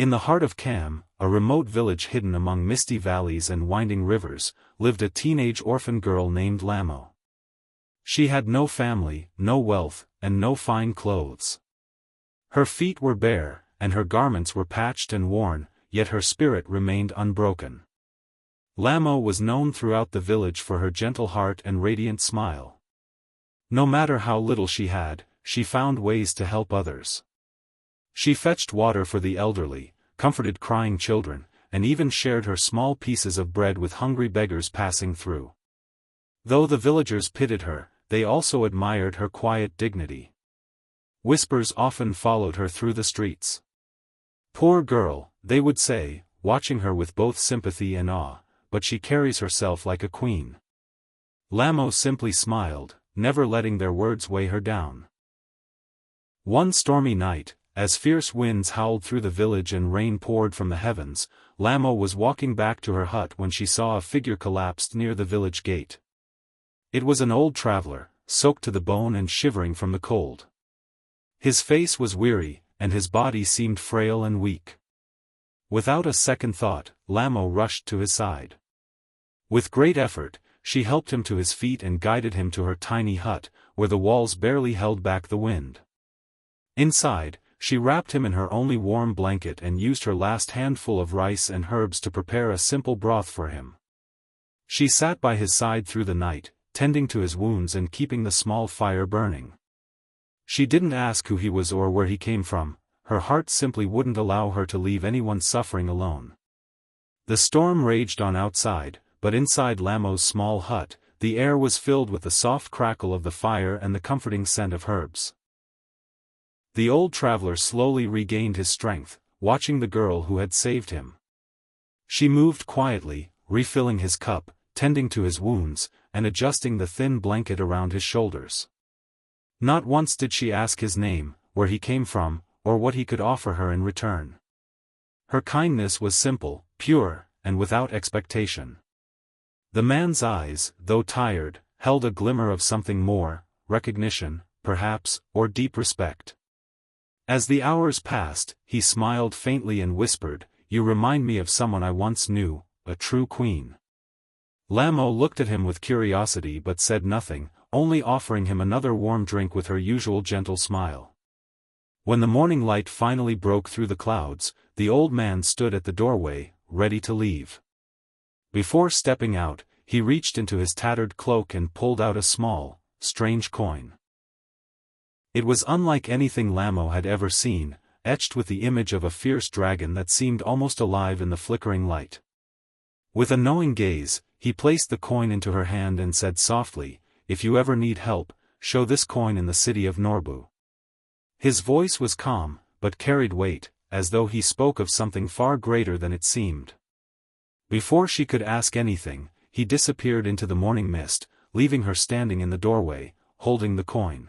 In the heart of Kham, a remote village hidden among misty valleys and winding rivers, lived a teenage orphan girl named Lamo. She had no family, no wealth, and no fine clothes. Her feet were bare, and her garments were patched and worn, yet her spirit remained unbroken. Lamo was known throughout the village for her gentle heart and radiant smile. No matter how little she had, she found ways to help others. She fetched water for the elderly, comforted crying children, and even shared her small pieces of bread with hungry beggars passing through. Though the villagers pitied her, they also admired her quiet dignity. Whispers often followed her through the streets. "Poor girl," they would say, watching her with both sympathy and awe, "but she carries herself like a queen." Lamo simply smiled, never letting their words weigh her down. One stormy night, as fierce winds howled through the village and rain poured from the heavens, Lamo was walking back to her hut when she saw a figure collapsed near the village gate. It was an old traveler, soaked to the bone and shivering from the cold. His face was weary, and his body seemed frail and weak. Without a second thought, Lamo rushed to his side. With great effort, she helped him to his feet and guided him to her tiny hut, where the walls barely held back the wind. Inside, she wrapped him in her only warm blanket and used her last handful of rice and herbs to prepare a simple broth for him. She sat by his side through the night, tending to his wounds and keeping the small fire burning. She didn't ask who he was or where he came from, her heart simply wouldn't allow her to leave anyone suffering alone. The storm raged on outside, but inside Lamo's small hut, the air was filled with the soft crackle of the fire and the comforting scent of herbs. The old traveler slowly regained his strength, watching the girl who had saved him. She moved quietly, refilling his cup, tending to his wounds, and adjusting the thin blanket around his shoulders. Not once did she ask his name, where he came from, or what he could offer her in return. Her kindness was simple, pure, and without expectation. The man's eyes, though tired, held a glimmer of something more, recognition, perhaps, or deep respect. As the hours passed, he smiled faintly and whispered, "You remind me of someone I once knew, a true queen." Lamo looked at him with curiosity but said nothing, only offering him another warm drink with her usual gentle smile. When the morning light finally broke through the clouds, the old man stood at the doorway, ready to leave. Before stepping out, he reached into his tattered cloak and pulled out a small, strange coin. It was unlike anything Lamo had ever seen, etched with the image of a fierce dragon that seemed almost alive in the flickering light. With a knowing gaze, he placed the coin into her hand and said softly, "If you ever need help, show this coin in the city of Norbu." His voice was calm, but carried weight, as though he spoke of something far greater than it seemed. Before she could ask anything, he disappeared into the morning mist, leaving her standing in the doorway, holding the coin.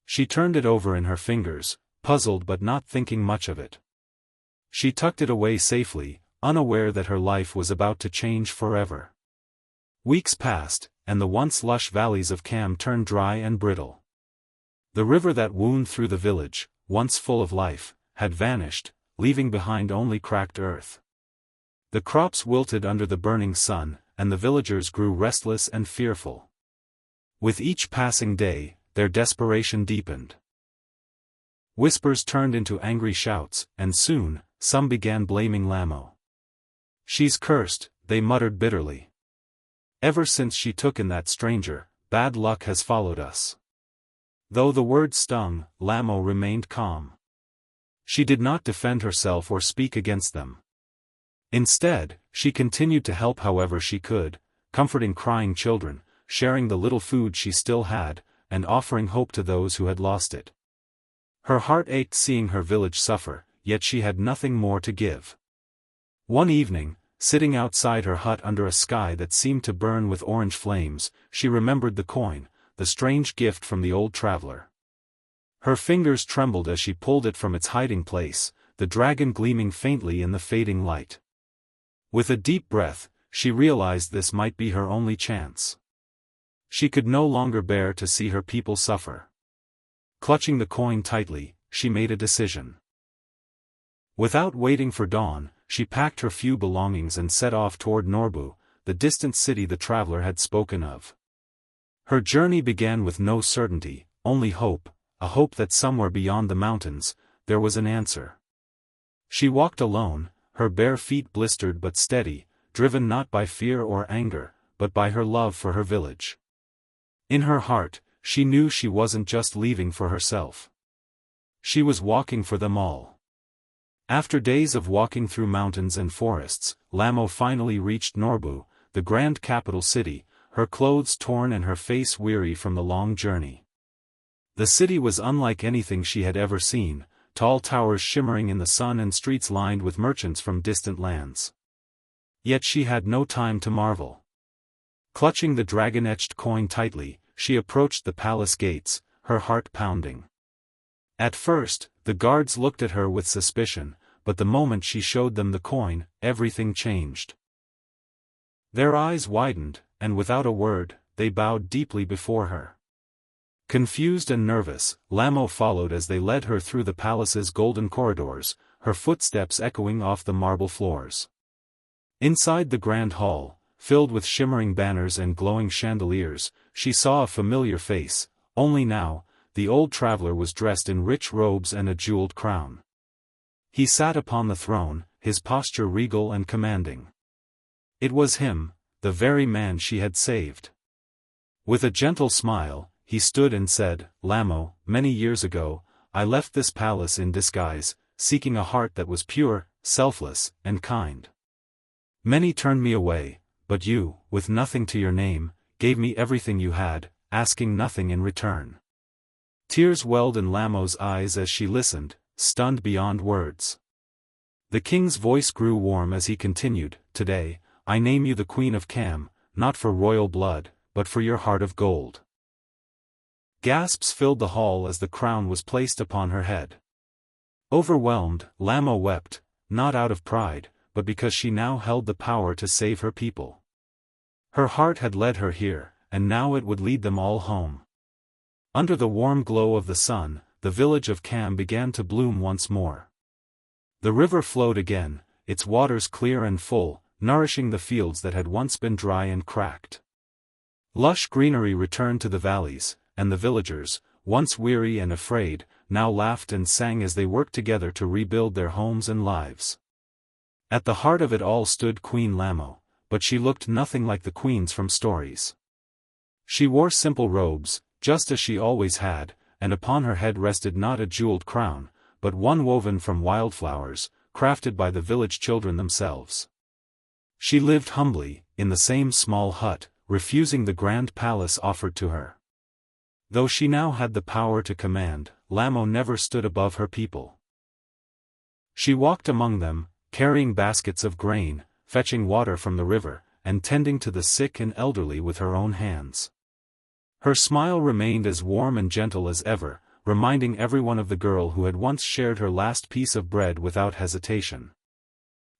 She turned it over in her fingers, puzzled but not thinking much of it. She tucked it away safely, unaware that her life was about to change forever. Weeks passed, and the once lush valleys of Kham turned dry and brittle. The river that wound through the village, once full of life, had vanished, leaving behind only cracked earth. The crops wilted under the burning sun, and the villagers grew restless and fearful. With each passing day, their desperation deepened. Whispers turned into angry shouts, and soon, some began blaming Lamo. "She's cursed," they muttered bitterly. "Ever since she took in that stranger, bad luck has followed us." Though the words stung, Lamo remained calm. She did not defend herself or speak against them. Instead, she continued to help however she could, comforting crying children, sharing the little food she still had, and offering hope to those who had lost it. Her heart ached seeing her village suffer, yet she had nothing more to give. One evening, sitting outside her hut under a sky that seemed to burn with orange flames, she remembered the coin, the strange gift from the old traveler. Her fingers trembled as she pulled it from its hiding place, the dragon gleaming faintly in the fading light. With a deep breath, she realized this might be her only chance. She could no longer bear to see her people suffer. Clutching the coin tightly, she made a decision. Without waiting for dawn, she packed her few belongings and set off toward Norbu, the distant city the traveler had spoken of. Her journey began with no certainty, only hope, a hope that somewhere beyond the mountains, there was an answer. She walked alone, her bare feet blistered but steady, driven not by fear or anger, but by her love for her village. In her heart, she knew she wasn't just leaving for herself. She was walking for them all. After days of walking through mountains and forests, Lamo finally reached Norbu, the grand capital city, her clothes torn and her face weary from the long journey. The city was unlike anything she had ever seen, tall towers shimmering in the sun and streets lined with merchants from distant lands. Yet she had no time to marvel. Clutching the dragon-etched coin tightly, she approached the palace gates, her heart pounding. At first, the guards looked at her with suspicion, but the moment she showed them the coin, everything changed. Their eyes widened, and without a word, they bowed deeply before her. Confused and nervous, Lamo followed as they led her through the palace's golden corridors, her footsteps echoing off the marble floors. Inside the grand hall, filled with shimmering banners and glowing chandeliers, she saw a familiar face, only now, the old traveler was dressed in rich robes and a jeweled crown. He sat upon the throne, his posture regal and commanding. It was him, the very man she had saved. With a gentle smile, he stood and said, "Lamo, many years ago, I left this palace in disguise, seeking a heart that was pure, selfless, and kind. Many turned me away, but you, with nothing to your name, gave me everything you had, asking nothing in return." Tears welled in Lamo's eyes as she listened, stunned beyond words. The king's voice grew warm as he continued, "Today, I name you the Queen of Kham, not for royal blood, but for your heart of gold." Gasps filled the hall as the crown was placed upon her head. Overwhelmed, Lamo wept, not out of pride, but because she now held the power to save her people. Her heart had led her here, and now it would lead them all home. Under the warm glow of the sun, the village of Kham began to bloom once more. The river flowed again, its waters clear and full, nourishing the fields that had once been dry and cracked. Lush greenery returned to the valleys, and the villagers, once weary and afraid, now laughed and sang as they worked together to rebuild their homes and lives. At the heart of it all stood Queen Lamo, but she looked nothing like the queens from stories. She wore simple robes, just as she always had, and upon her head rested not a jeweled crown, but one woven from wildflowers, crafted by the village children themselves. She lived humbly, in the same small hut, refusing the grand palace offered to her. Though she now had the power to command, Lamo never stood above her people. She walked among them, carrying baskets of grain, fetching water from the river, and tending to the sick and elderly with her own hands. Her smile remained as warm and gentle as ever, reminding everyone of the girl who had once shared her last piece of bread without hesitation.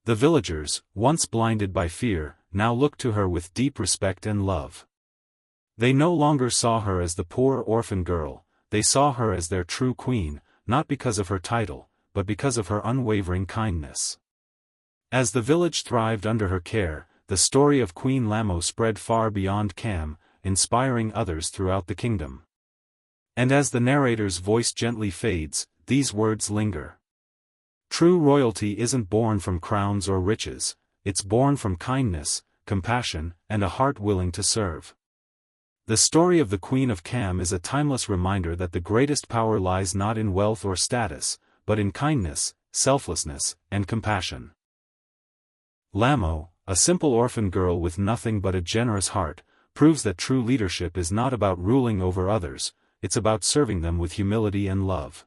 The villagers, once blinded by fear, now looked to her with deep respect and love. They no longer saw her as the poor orphan girl, they saw her as their true queen, not because of her title, but because of her unwavering kindness. As the village thrived under her care, the story of Queen Lamo spread far beyond Kham, inspiring others throughout the kingdom. And as the narrator's voice gently fades, these words linger. True royalty isn't born from crowns or riches, it's born from kindness, compassion, and a heart willing to serve. The story of the Queen of Kham is a timeless reminder that the greatest power lies not in wealth or status, but in kindness, selflessness, and compassion. Lamo, a simple orphan girl with nothing but a generous heart, proves that true leadership is not about ruling over others, it's about serving them with humility and love.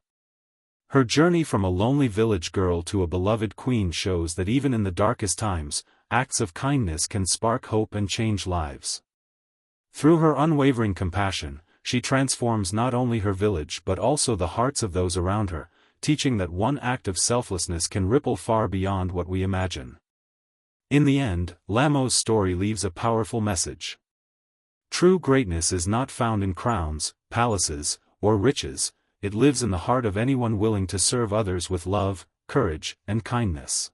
Her journey from a lonely village girl to a beloved queen shows that even in the darkest times, acts of kindness can spark hope and change lives. Through her unwavering compassion, she transforms not only her village but also the hearts of those around her, teaching that one act of selflessness can ripple far beyond what we imagine. In the end, Lamo's story leaves a powerful message. True greatness is not found in crowns, palaces, or riches, it lives in the heart of anyone willing to serve others with love, courage, and kindness.